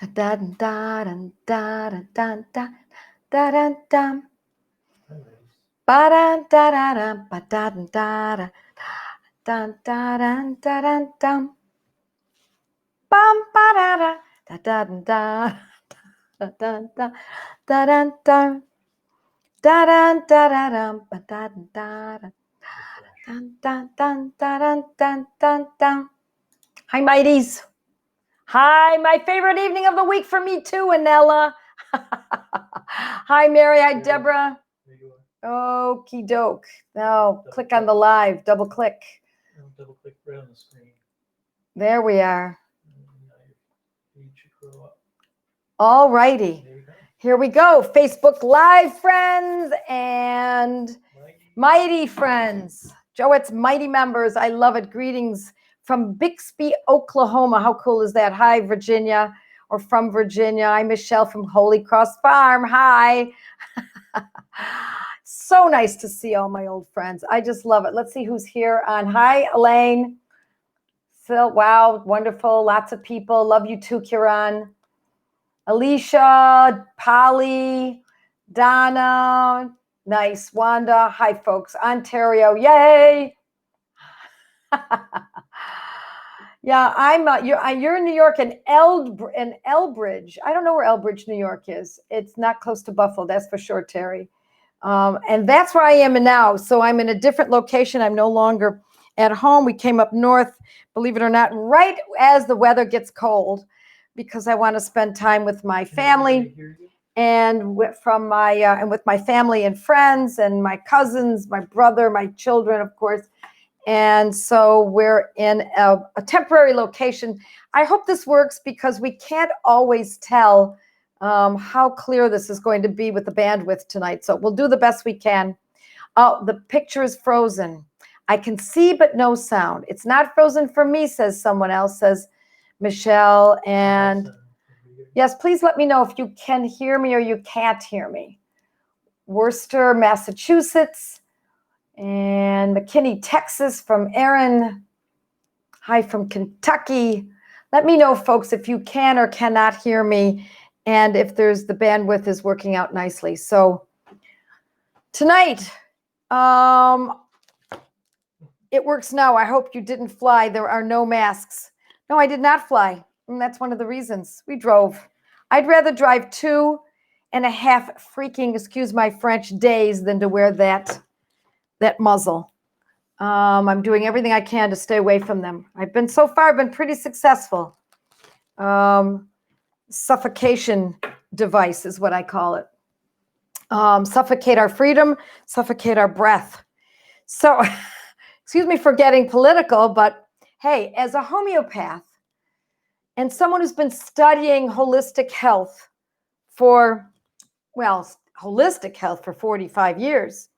Da da da da da da da da da da. Ba da da da da ba da da da da da da da da da. Bum ba da da da da da da da da da da. Da da da da da ba da da da. Dun, dun, dun, dun, dun, dun, dun. Hi, Mighties. Hi, my favorite evening of the week for me too, Anella. Hi, Mary. Hi, Deborah. Okie doke. Now, click on the live. Double click. Double click right on the screen. There we are. All righty. Here we go. Facebook Live friends and Mighty friends. Joette's Mighty members. I love it. Greetings from Bixby, Oklahoma. How cool is that? Hi, Virginia, or from Virginia. I'm Michelle from Holy Cross Farm. Hi. So nice to see all my old friends. I just love it. Let's see who's here on. Hi, Elaine. Phil, wow, wonderful. Lots of people. Love you too, Kieran. Alicia, Polly, Donna. Nice. Wanda. Hi, folks. Ontario. Yay. Yeah, you're in New York and Elbridge. I don't know where Elbridge, New York is. It's not close to Buffalo, that's for sure, Terry. And that's where I am now. So I'm in a different location. I'm no longer at home. We came up north, believe it or not, right as the weather gets cold, because I want to spend time with my family and with my family and friends and my cousins, my brother, my children, of course. And so we're in a temporary location. I hope this works because we can't always tell how clear this is going to be with the bandwidth tonight. So we'll do the best we can. Oh, the picture is frozen. I can see but no sound. It's not frozen for me, says someone else, says Michelle. And yes, please let me know if you can hear me or you can't hear me. Worcester, Massachusetts. And McKinney, Texas from Aaron. Hi from Kentucky. Let me know, folks, if you can or cannot hear me and if the bandwidth is working out nicely. So tonight, it works now. I hope you didn't fly. There are no masks. No, I did not fly. And that's one of the reasons. We drove. I'd rather drive 2.5 freaking, excuse my French, days than to wear that muzzle. I'm doing everything I can to stay away from them. I've been pretty successful. Suffocation device is what I call it. Suffocate our freedom, suffocate our breath. So, excuse me for getting political, but hey, as a homeopath and someone who's been studying holistic health for 45 years,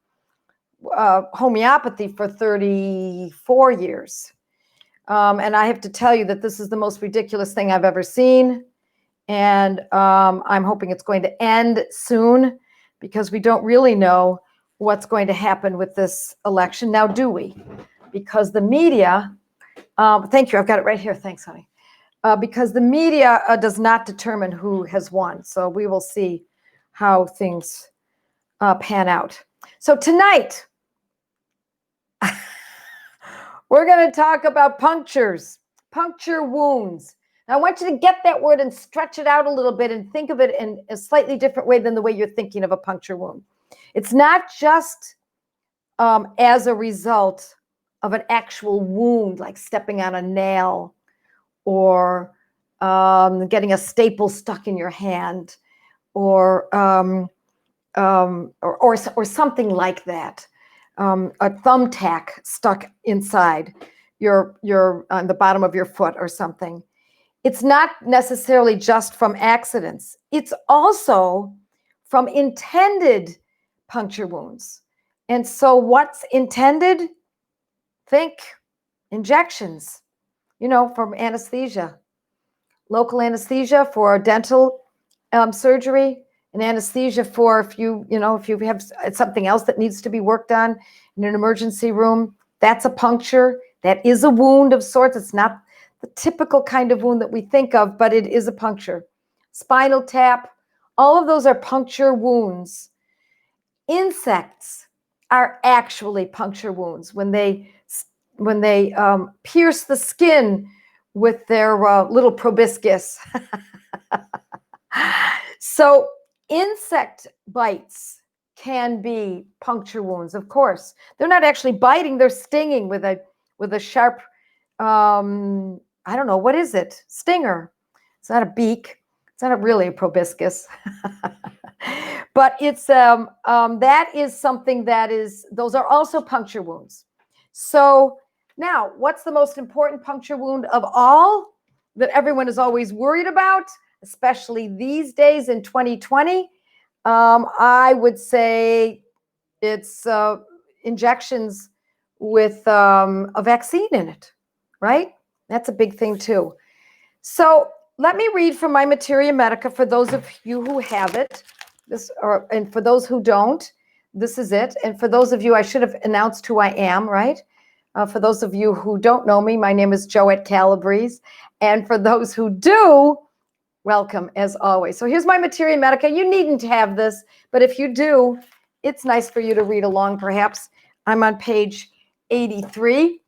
homeopathy for 34 years. And I have to tell you that this is the most ridiculous thing I've ever seen. And I'm hoping it's going to end soon because we don't really know what's going to happen with this election. Now, do we? Because the media, thank you, I've got it right here. Thanks, honey. Because the media does not determine who has won. So we will see how things pan out. So tonight, we're going to talk about puncture wounds. Now, I want you to get that word and stretch it out a little bit and think of it in a slightly different way than the way you're thinking of a puncture wound. It's not just as a result of an actual wound, like stepping on a nail or getting a staple stuck in your hand or something like that. A thumbtack stuck inside on the bottom of your foot or something. It's not necessarily just from accidents. It's also from intended puncture wounds. And so what's intended? Think injections, from anesthesia. Local anesthesia for dental surgery, and anesthesia for if you have something else that needs to be worked on in an emergency room. That's a puncture. That is a wound of sorts. It's not the typical kind of wound that we think of, but it is a puncture. spinal tap, all of those are puncture wounds. Insects are actually puncture wounds when they pierce the skin with their little proboscis. So insect bites can be puncture wounds, of course. They're not actually biting, they're stinging with a sharp, I don't know, what is it? Stinger. It's not a beak. It's not really a proboscis. But it's that is something that is, those are also puncture wounds. So now, what's the most important puncture wound of all that everyone is always worried about, especially these days in 2020? I would say it's injections with a vaccine in it, right? That's a big thing too. So let me read from my Materia Medica for those of you who have it. And for those who don't, this is it. And for those of you, I should have announced who I am, right? For those of you who don't know me, my name is Joette Calabrese. And for those who do, welcome as always. So here's my Materia Medica. You needn't have this, but if you do, it's nice for you to read along perhaps. I'm on page 83,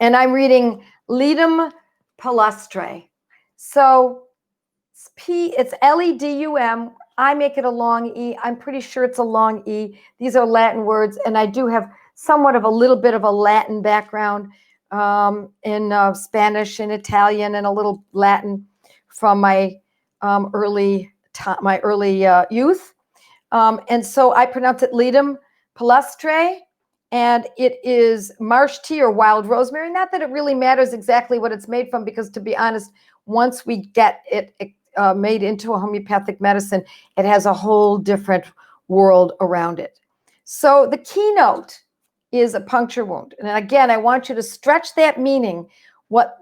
and I'm reading Ledum palustre. So it's Ledum. I make it a long E. I'm pretty sure it's a long E. These are Latin words, and I do have somewhat of a little bit of a Latin background in Spanish and Italian and a little Latin from my early youth. And so I pronounce it Ledum palustre, and it is marsh tea or wild rosemary. Not that it really matters exactly what it's made from, because to be honest, once we get it made into a homeopathic medicine, it has a whole different world around it. So the keynote is a puncture wound. And again, I want you to stretch that meaning, what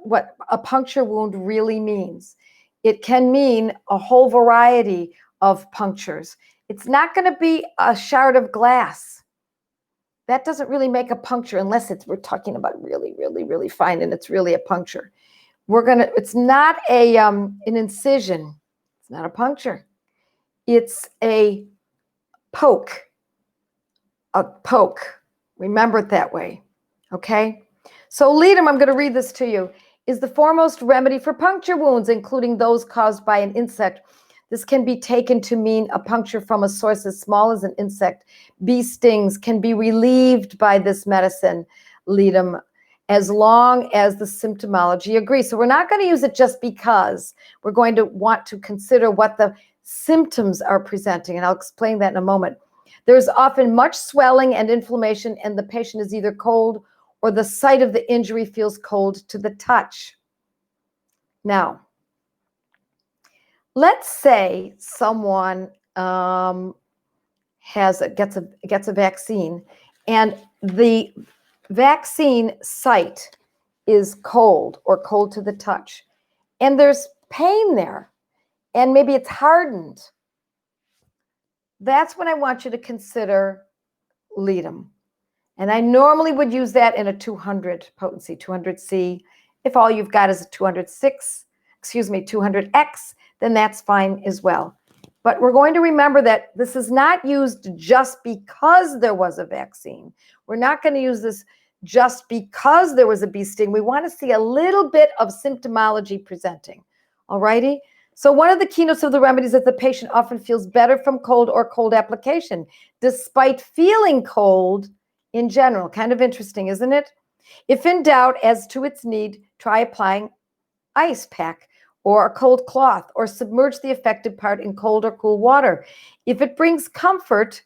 a puncture wound really means. It can mean a whole variety of punctures. It's not going to be a shard of glass. That doesn't really make a puncture unless we're talking about really, really, really fine and it's really a puncture. It's not an incision. It's not a puncture. It's a poke. A poke. Remember it that way. Okay? So Ledum, I'm going to read this to you, is the foremost remedy for puncture wounds, including those caused by an insect. This can be taken to mean a puncture from a source as small as an insect. Bee stings can be relieved by this medicine, Ledum, as long as the symptomology agrees. So we're not going to use it just because. We're going to want to consider what the symptoms are presenting, and I'll explain that in a moment. There's often much swelling and inflammation, and the patient is either cold or the site of the injury feels cold to the touch. Now, let's say someone gets a vaccine, and the vaccine site is cold or cold to the touch, and there's pain there, and maybe it's hardened. That's when I want you to consider Ledum. And I normally would use that in a 200 potency, 200C. If all you've got is a 200X, then that's fine as well. But we're going to remember that this is not used just because there was a vaccine. We're not going to use this just because there was a bee sting. We want to see a little bit of symptomology presenting. All righty? So one of the keynotes of the remedies is that the patient often feels better from cold or cold application, despite feeling cold in general. Kind of interesting, isn't it? If in doubt as to its need, try applying ice pack or a cold cloth, or submerge the affected part in cold or cool water. If it brings comfort,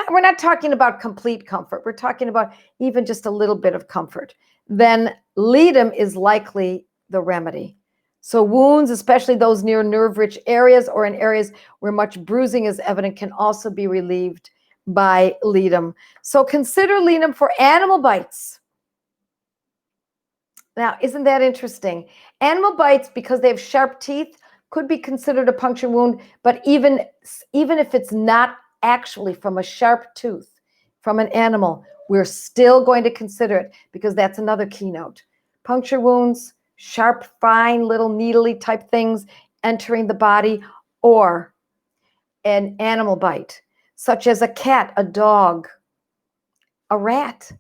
we're not talking about complete comfort, we're talking about even just a little bit of comfort, then Ledum is likely the remedy. So wounds, especially those near nerve-rich areas or in areas where much bruising is evident, can also be relieved by Ledum. So consider Ledum for animal bites. Now, isn't that interesting? Animal bites, because they have sharp teeth, could be considered a puncture wound, but even if it's not actually from a sharp tooth from an animal, we're still going to consider it, because that's another keynote. Puncture wounds, sharp, fine, little needly type things entering the body, or an animal bite, such as a cat, a dog, a rat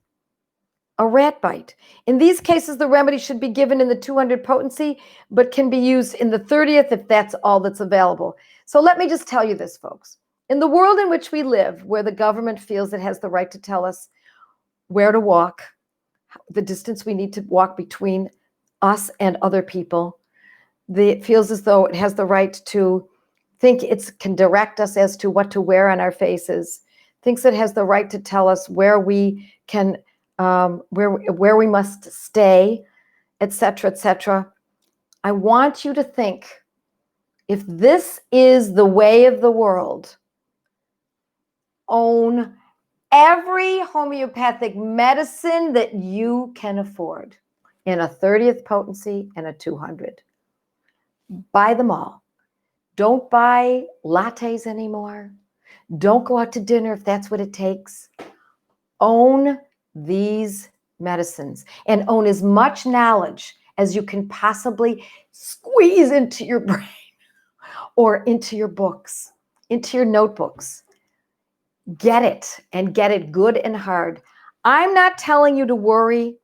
bite. In these cases, the remedy should be given in the 200 potency, but can be used in the 30th if that's all that's available. So let me just tell you this, folks. In the world in which we live, where the government feels it has the right to tell us where to walk, the distance we need to walk between us and other people, it feels as though it has the right to think it can direct us as to what to wear on our faces, thinks it has the right to tell us where we can, where we must stay, etc., etc. I want you to think, if this is the way of the world, own every homeopathic medicine that you can afford in a 30th potency and a 200. Buy them all. Don't buy lattes anymore. Don't go out to dinner if that's what it takes. Own these medicines and own as much knowledge as you can possibly squeeze into your brain or into your books, into your notebooks. Get it, and get it good and hard. I'm not telling you to worry,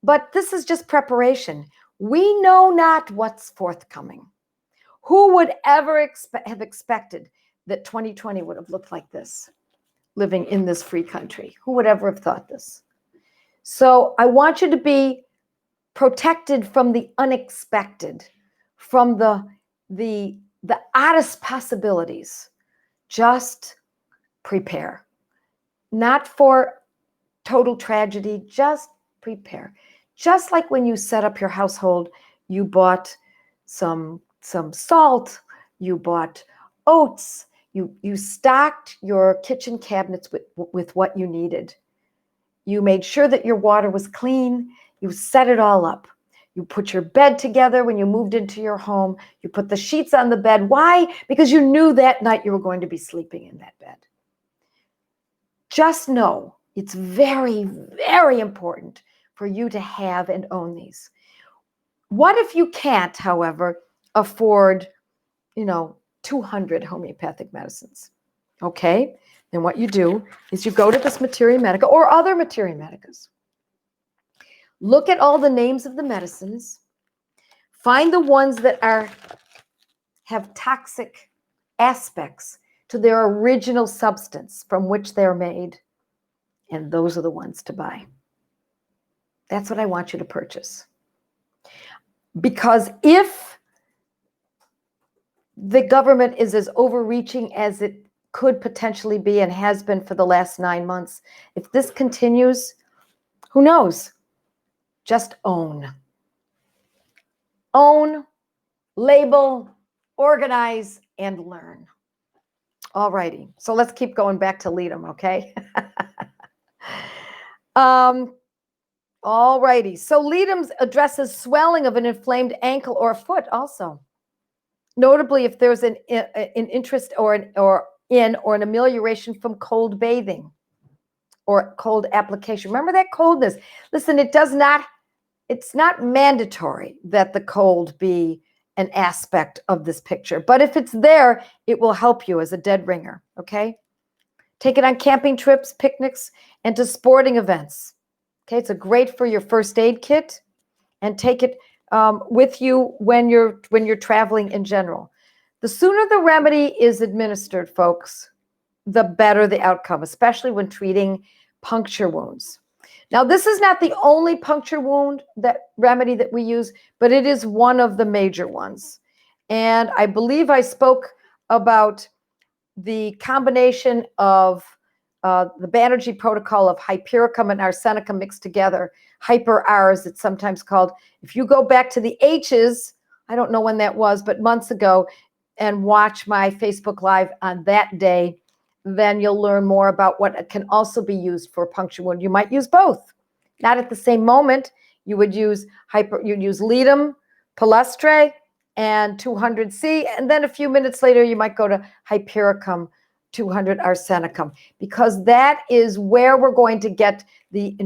but this is just preparation. We know not what's forthcoming. Who would ever have expected that 2020 would have looked like this, living in this free country? Who would ever have thought this? So I want you to be protected from the unexpected, from the oddest possibilities. Just prepare. Not for total tragedy, just prepare. Just like when you set up your household, you bought some salt, you bought oats, you stocked your kitchen cabinets with what you needed. You made sure that your water was clean, you set it all up. You put your bed together when you moved into your home, you put the sheets on the bed. Why? Because you knew that night you were going to be sleeping in that bed. Just know it's very, very important for you to have and own these. What if you can't, however, afford, 200 homeopathic medicines? Okay, then what you do is you go to this Materia Medica or other Materia Medicas. Look at all the names of the medicines. Find the ones that have toxic aspects to their original substance from which they're made. And those are the ones to buy. That's what I want you to purchase. Because if the government is as overreaching as it could potentially be and has been for the last 9 months, if this continues, who knows? Just own. Own, label, organize, and learn. All righty. So let's keep going back to Ledum, okay? All righty. So Ledum addresses swelling of an inflamed ankle or foot also. Notably, if there's an interest or an amelioration from cold bathing or cold application. Remember that coldness. Listen, it's not mandatory that the cold be an aspect of this picture, but if it's there, it will help you as a dead ringer, okay? Take it on camping trips, picnics, and to sporting events. Okay, it's great for your first aid kit, and take it with you when you're traveling in general. The sooner the remedy is administered, folks, the better the outcome, especially when treating puncture wounds. Now, this is not the only puncture wound remedy that we use, but it is one of the major ones. And I believe I spoke about the combination of the Banerjee protocol of hypericum and arsenicum mixed together, hyper-R as it's sometimes called. If you go back to the H's, I don't know when that was, but months ago, and watch my Facebook Live on that day, then you'll learn more about what can also be used for a puncture wound. You might use both. Not at the same moment. You would use Ledum, palustre, and 200C, and then a few minutes later, you might go to hypericum, 200 arsenicum, because that is where we're going to get the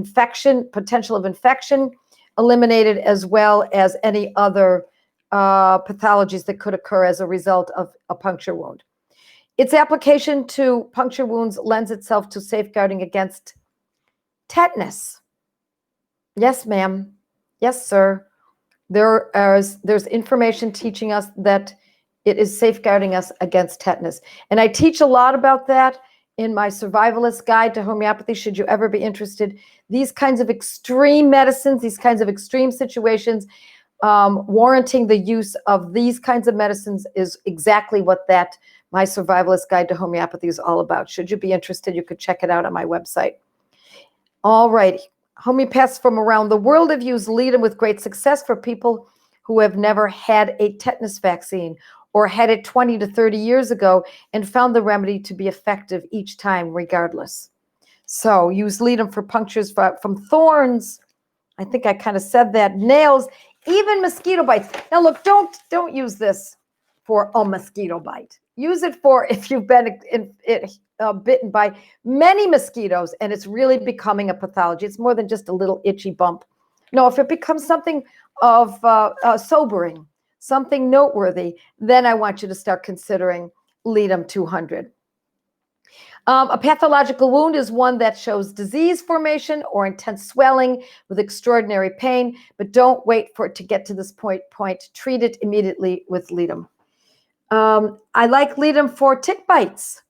potential of infection eliminated, as well as any other pathologies that could occur as a result of a puncture wound. Its application to puncture wounds lends itself to safeguarding against tetanus. Yes, ma'am. Yes, sir. There's information teaching us that it is safeguarding us against tetanus. And I teach a lot about that in my Survivalist Guide to Homeopathy, should you ever be interested. These kinds of extreme medicines, these kinds of extreme situations, warranting the use of these kinds of medicines is exactly what my Survivalist Guide to Homeopathy is all about. Should you be interested, you could check it out on my website. All righty. Homeopaths from around the world have used Ledum with great success for people who have never had a tetanus vaccine or had it 20 to 30 years ago and found the remedy to be effective each time regardless. So use Ledum for punctures from thorns. I think I kind of said that. Nails, even mosquito bites. Now look, don't use this for a mosquito bite. Use it for if you've been bitten by many mosquitoes and it's really becoming a pathology. It's more than just a little itchy bump. No, if it becomes something of sobering, something noteworthy, then I want you to start considering Ledum 200. A pathological wound is one that shows disease formation or intense swelling with extraordinary pain, but don't wait for it to get to this point. Treat it immediately with Ledum. I like Ledum for tick bites.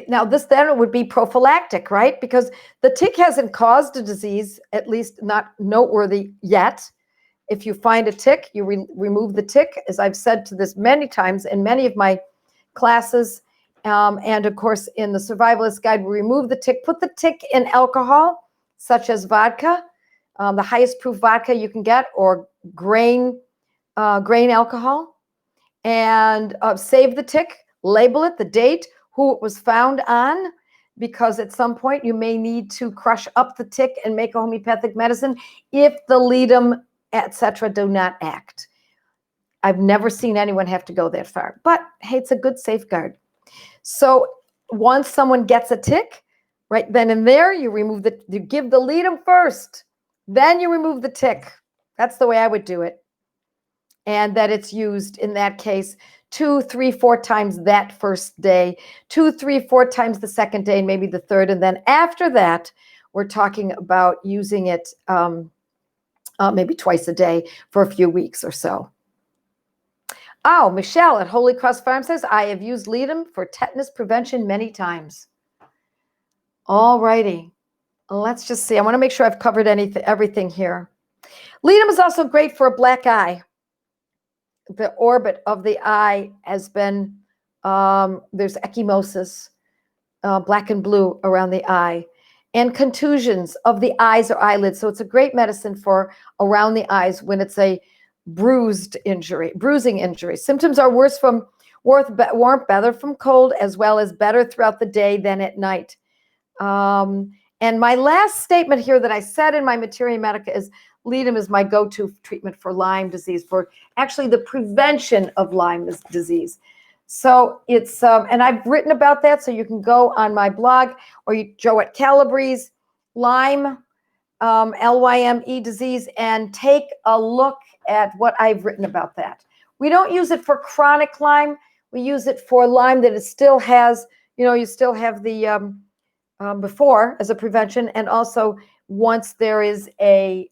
Now, this then would be prophylactic, right? Because the tick hasn't caused a disease, at least not noteworthy yet. If you find a tick, you remove the tick, as I've said to this many times in many of my classes. And of course, in the Survivalist Guide, we remove the tick, put the tick in alcohol, such as vodka, the highest proof vodka you can get, or grain alcohol, and save the tick, label it, the date, who it was found on, because at some point you may need to crush up the tick and make a homeopathic medicine if the Ledum, etc., do not act. I've never seen anyone have to go that far, but hey, it's a good safeguard. So once someone gets a tick, right then and there, you give the Ledum first, then you remove the tick. That's the way I would do it. And that it's used in that case 2, 3, 4 times that first day, 2, 3, 4 times the second day, and maybe the third. And then after that, we're talking about using it maybe twice a day for a few weeks or so. Oh, Michelle at Holy Cross Farm says, I have used Ledum for tetanus prevention many times. All righty. Let's just see. I want to make sure I've covered everything here. Ledum is also great for a black eye. The orbit of the eye has been, there's ecchymosis, black and blue around the eye, and contusions of the eyes or eyelids. So it's a great medicine for around the eyes when it's a bruising injury. Symptoms are worse from warmth, better from cold, as well as better throughout the day than at night. And my last statement here that I said in my Materia Medica is Ledum is my go-to treatment for Lyme disease, for actually the prevention of Lyme disease. So it's, and I've written about that, so you can go on my blog, or Joette Calabrese, Lyme, Lyme disease, and take a look at what I've written about that. We don't use it for chronic Lyme. We use it for Lyme that it still has, you still have the before as a prevention, and also once there is the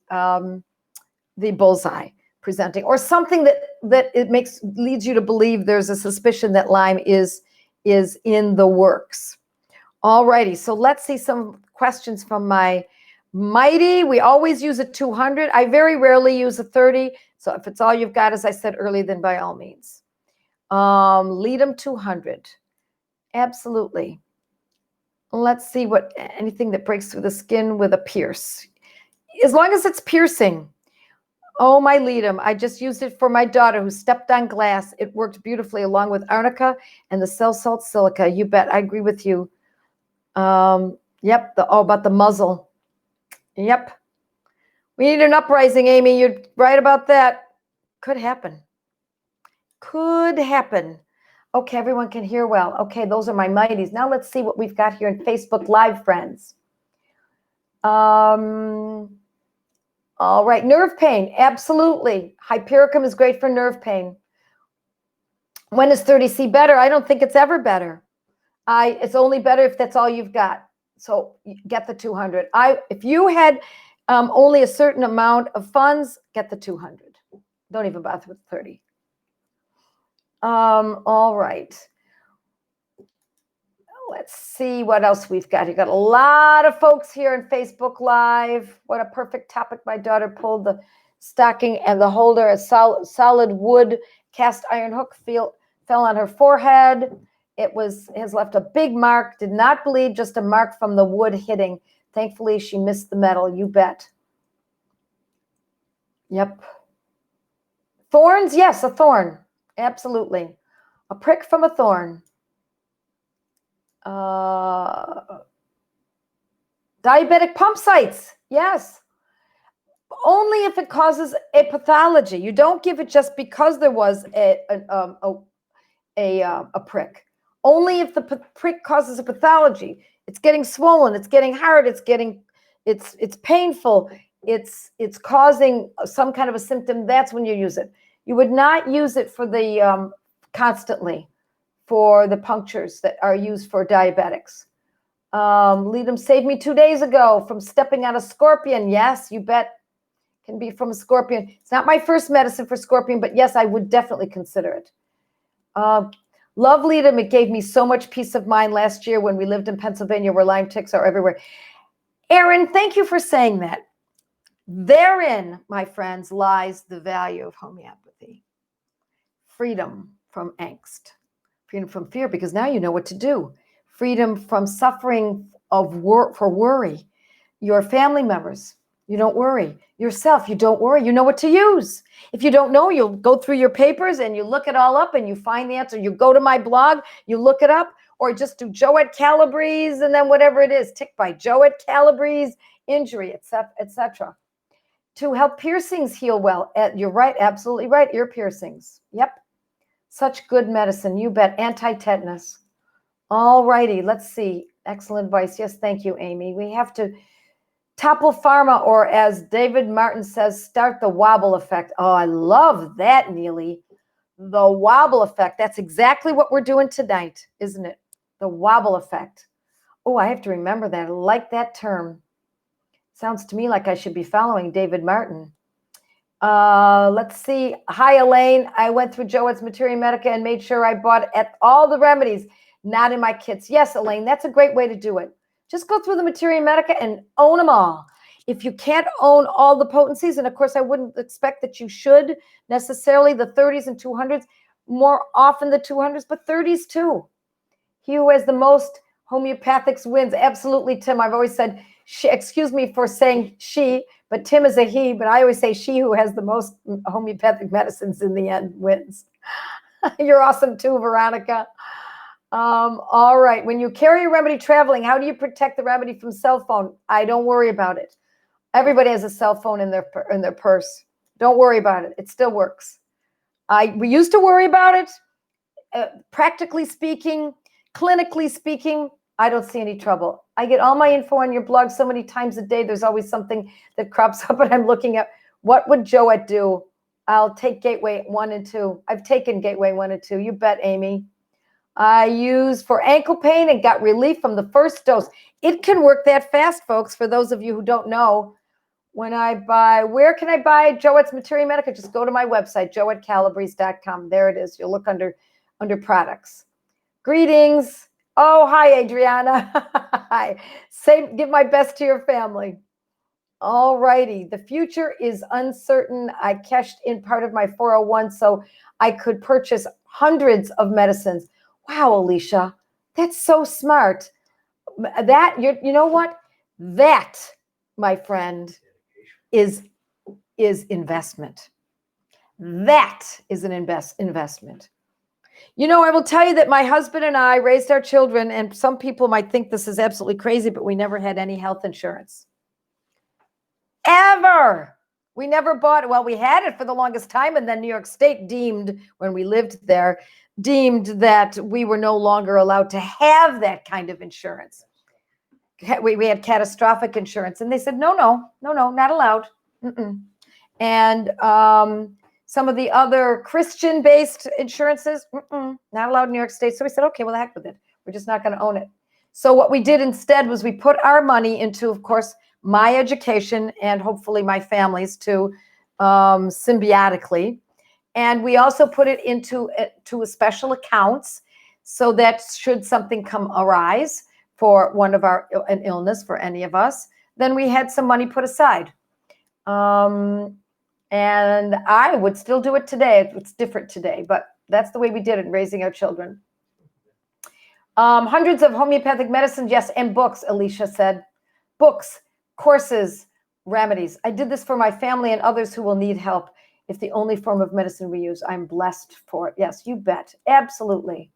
bullseye presenting, or something that leads you to believe there's a suspicion that Lyme is in the works. All righty, so let's see some questions from my mighty. We always use a 200. I very rarely use a 30. So if it's all you've got, as I said earlier, then by all means. Ledum 200. Absolutely. Let's see anything that breaks through the skin with a pierce. As long as it's piercing. Oh, my Ledum. I just used it for my daughter who stepped on glass. It worked beautifully along with arnica and the cell salt silica. You bet. I agree with you. Yep. About the muzzle. Yep. We need an uprising, Amy. You're right about that. Could happen. Could happen. Okay, everyone can hear well. Okay, those are my mighties. Now let's see what we've got here in Facebook Live, friends. All All right, nerve pain, absolutely. Hypericum is great for nerve pain. When is 30C better? I don't think it's ever better. It's only better if that's all you've got. So get the 200. If you had only a certain amount of funds, get the 200. Don't even bother with 30. All right. Let's see what else we've got. You've got a lot of folks here in Facebook Live. What a perfect topic. My daughter pulled the stocking and the holder, a solid wood cast iron hook fell on her forehead. Has left a big mark, did not bleed, just a mark from the wood hitting. Thankfully, she missed the metal, you bet. Yep. Thorns, yes, a thorn, absolutely. A prick from a thorn. Diabetic pump sites, yes. Only if it causes a pathology. You don't give it just because there was a prick. Only if the prick causes a pathology. It's getting swollen. It's getting hard. It's painful. It's causing some kind of a symptom. That's when you use it. You would not use it for the constantly for the punctures that are used for diabetics. Ledum saved me 2 days ago from stepping on a scorpion. Yes, you bet. Can be from a scorpion. It's not my first medicine for scorpion, but yes, I would definitely consider it. Love Ledum. It gave me so much peace of mind last year when we lived in Pennsylvania where Lyme ticks are everywhere. Erin, thank you for saying that. Therein, my friends, lies the value of homeopathy. Freedom from angst. Freedom from fear, because now you know what to do. Freedom from suffering for worry. Your family members, you don't worry. Yourself, you don't worry. You know what to use. If you don't know, you'll go through your papers and you look it all up and you find the answer. You go to my blog, you look it up, or just do Joette Calabrese and then whatever it is, tick by Joette Calabrese, injury, etc. To help piercings heal well. You're right, absolutely right. Ear piercings. Yep. Such good medicine. You bet. Anti-tetanus. All righty. Let's see. Excellent advice. Yes, thank you, Amy. We have to topple pharma, or as David Martin says, start the wobble effect. Oh, I love that, Neely. The wobble effect. That's exactly what we're doing tonight, isn't it? The wobble effect. Oh, I have to remember that. I like that term. Sounds to me like I should be following David Martin. Let's see. Hi, Elaine. I went through Joette's Materia Medica and made sure I bought at all the remedies, not in my kits. Yes, Elaine, that's a great way to do it. Just go through the Materia Medica and own them all. If you can't own all the potencies, and of course I wouldn't expect that you should necessarily, the 30s and 200s, more often the 200s, but 30s too. He who has the most homeopathics wins. Absolutely, Tim. I've always said, excuse me for saying she, but Tim is a he, but I always say she who has the most homeopathic medicines in the end wins. You're awesome too, Veronica. All right. When you carry a remedy traveling, how do you protect the remedy from cell phone? I don't worry about it. Everybody has a cell phone in their purse. Don't worry about it. It still works. We used to worry about it. Practically speaking, clinically speaking, I don't see any trouble. I get all my info on your blog so many times a day. There's always something that crops up, and I'm looking at what would Joette do. I'll take Gateway 1 and 2. I've taken Gateway 1 and 2. You bet, Amy. I used for ankle pain and got relief from the first dose. It can work that fast, folks. For those of you who don't know, where can I buy Joette's Materia Medica? Just go to my website, joettecalabrese.com. There it is. You'll look under products. Greetings. Oh, hi, Adriana. Hi. Give my best to your family. All righty. The future is uncertain. I cashed in part of my 401 so I could purchase hundreds of medicines. Wow, Alicia, that's so smart. That, you know what? That, my friend, is investment. That is an investment. You know, I will tell you that my husband and I raised our children, and some people might think this is absolutely crazy, but we never had any health insurance. Ever. We never bought it. Well, we had it for the longest time, and then New York State deemed, when we lived there, deemed that we were no longer allowed to have that kind of insurance. We had catastrophic insurance, and they said, no, not allowed. And some of the other Christian-based insurances, not allowed in New York State. So we said, okay, well, the heck with it. We're just not going to own it. So what we did instead was we put our money into, of course, my education and hopefully my family's too, symbiotically. And we also put it into a special accounts so that should something arise for one of an illness for any of us, then we had some money put aside. And I would still do it today. It's different today, but that's the way we did it in raising our children. Hundreds of homeopathic medicines, yes, and books, Alicia said. Books, courses, remedies. I did this for my family and others who will need help. If the only form of medicine we use, I'm blessed for it. Yes, you bet. Absolutely.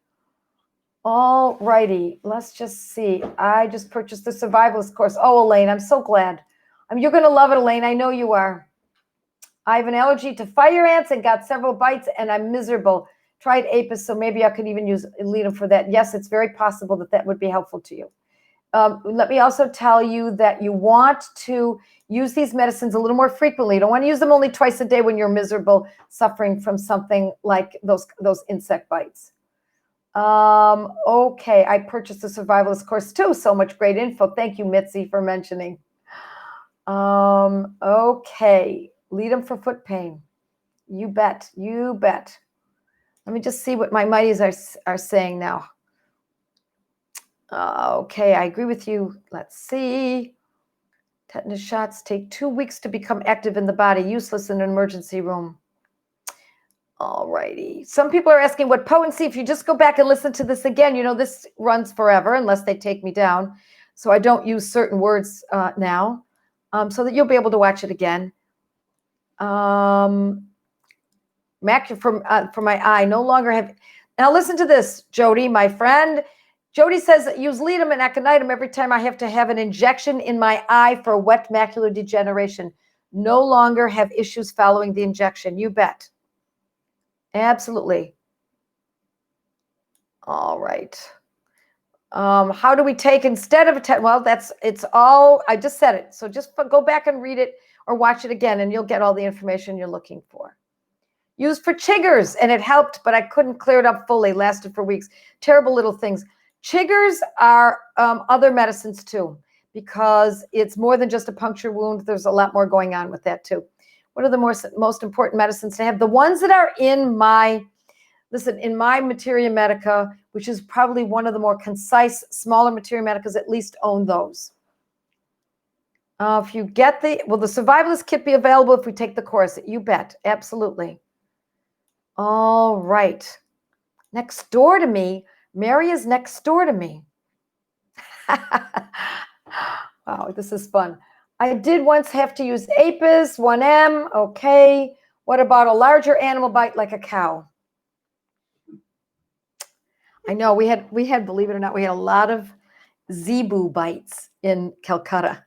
All righty. Let's just see. I just purchased the survivalist course. Oh, Elaine, I'm so glad. You're going to love it, Elaine. I know you are. I have an allergy to fire ants and got several bites, and I'm miserable. Tried Apis, so maybe I could even use Ledum for that. Yes, it's very possible that would be helpful to you. Let me also tell you that you want to use these medicines a little more frequently. You don't want to use them only twice a day when you're miserable, suffering from something like those insect bites. Okay, I purchased the survivalist course too. So much great info. Thank you, Mitzi, for mentioning. Okay, Ledum for foot pain. You bet. You bet. Let me just see what my mighties are saying now. Okay, I agree with you. Let's see. Tetanus shots take 2 weeks to become active in the body, useless in an emergency room. All righty. Some people are asking what potency. If you just go back and listen to this again, this runs forever unless they take me down. So I don't use certain words now, so that you'll be able to watch it again. Mac for my eye, no longer have. Now listen to this, Jody, my friend. Jody says, use Ledum and aconitum every time I have to have an injection in my eye for wet macular degeneration. No longer have issues following the injection. You bet. Absolutely. All right. How do we take instead of a well, it's all, I just said it. So just go back and read it or watch it again and you'll get all the information you're looking for. Used for chiggers, and it helped, but I couldn't clear it up fully. Lasted for weeks. Terrible little things. Chiggers are other medicines too, because it's more than just a puncture wound. There's a lot more going on with that too. What are the most important medicines to have? The ones that are in my Materia Medica, which is probably one of the more concise, smaller Materia Medicas, at least own those. If you get will the survivalist kit be available if we take the course? You bet. Absolutely. All right. Next door to me. Mary is next door to me. Wow, this is fun. I did once have to use Apis, 1M. Okay. What about a larger animal bite like a cow? I know we had, believe it or not, we had a lot of zebu bites in Calcutta.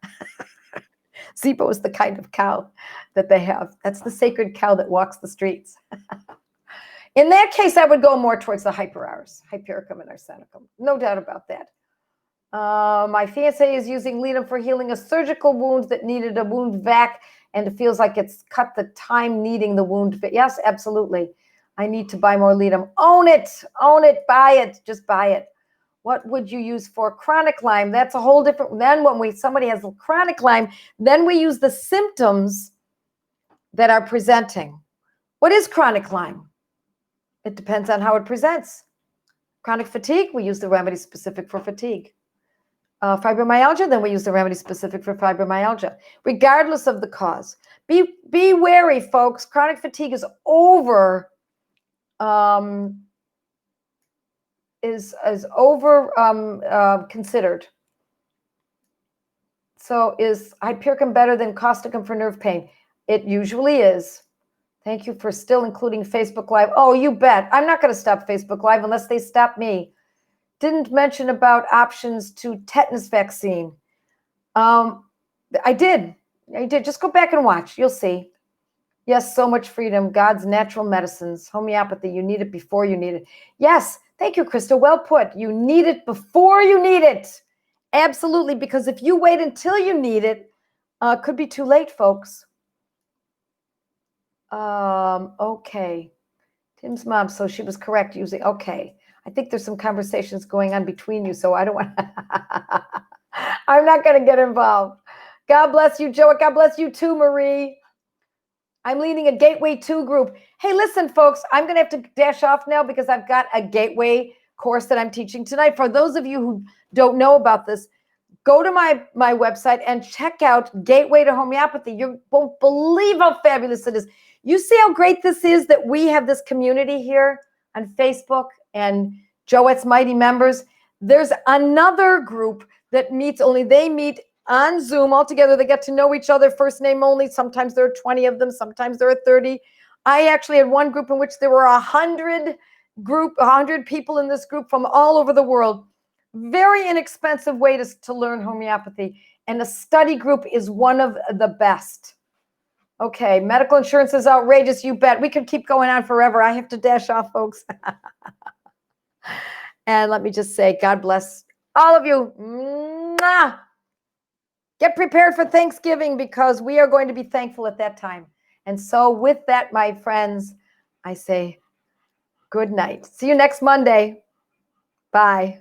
Zebu is the kind of cow that they have. That's the sacred cow that walks the streets. In that case, I would go more towards the Hypericum and Arsenicum. No doubt about that. My fiance is using Ledum for healing a surgical wound that needed a wound vac, and it feels like it's cut the time needing the wound. Yes, absolutely. I need to buy more Ledum. Own it, buy it, just buy it. What would you use for chronic Lyme? That's a whole different, then when somebody has chronic Lyme, then we use the symptoms that are presenting. What is chronic Lyme? It depends on how it presents. Chronic fatigue, we use the remedy specific for fatigue. Fibromyalgia, then we use the remedy specific for fibromyalgia, regardless of the cause. Be wary, folks. Chronic fatigue is considered. So is Hypericum better than Causticum for nerve pain? It usually is. Thank you for still including Facebook Live. Oh, you bet. I'm not going to stop Facebook Live unless they stop me. Didn't mention about options to tetanus vaccine. I did. Just go back and watch. You'll see. Yes, so much freedom. God's natural medicines. Homeopathy, you need it before you need it. Yes, thank you, Krista. Well put. You need it before you need it. Absolutely, because if you wait until you need it, it could be too late, folks. Okay. Tim's mom, so she was correct using, okay. I think there's some conversations going on between you, so I don't want I'm not going to get involved. God bless you, Joette. God bless you too, Marie. I'm leading a Gateway 2 group. Hey, listen, folks, I'm going to have to dash off now because I've got a Gateway course that I'm teaching tonight. For those of you who don't know about this, go to my website and check out Gateway to Homeopathy. You won't believe how fabulous it is. You see how great this is that we have this community here on Facebook and Joette's Mighty Members. There's another group that meets, only they meet on Zoom altogether. They get to know each other first name only. Sometimes there are 20 of them. Sometimes there are 30. I actually had one group in which there were 100 people in this group from all over the world. Very inexpensive way to learn homeopathy. And a study group is one of the best. Okay, medical insurance is outrageous, you bet. We could keep going on forever. I have to dash off, folks. And let me just say, God bless all of you. Mwah! Get prepared for Thanksgiving because we are going to be thankful at that time. And so with that, my friends, I say good night. See you next Monday. Bye.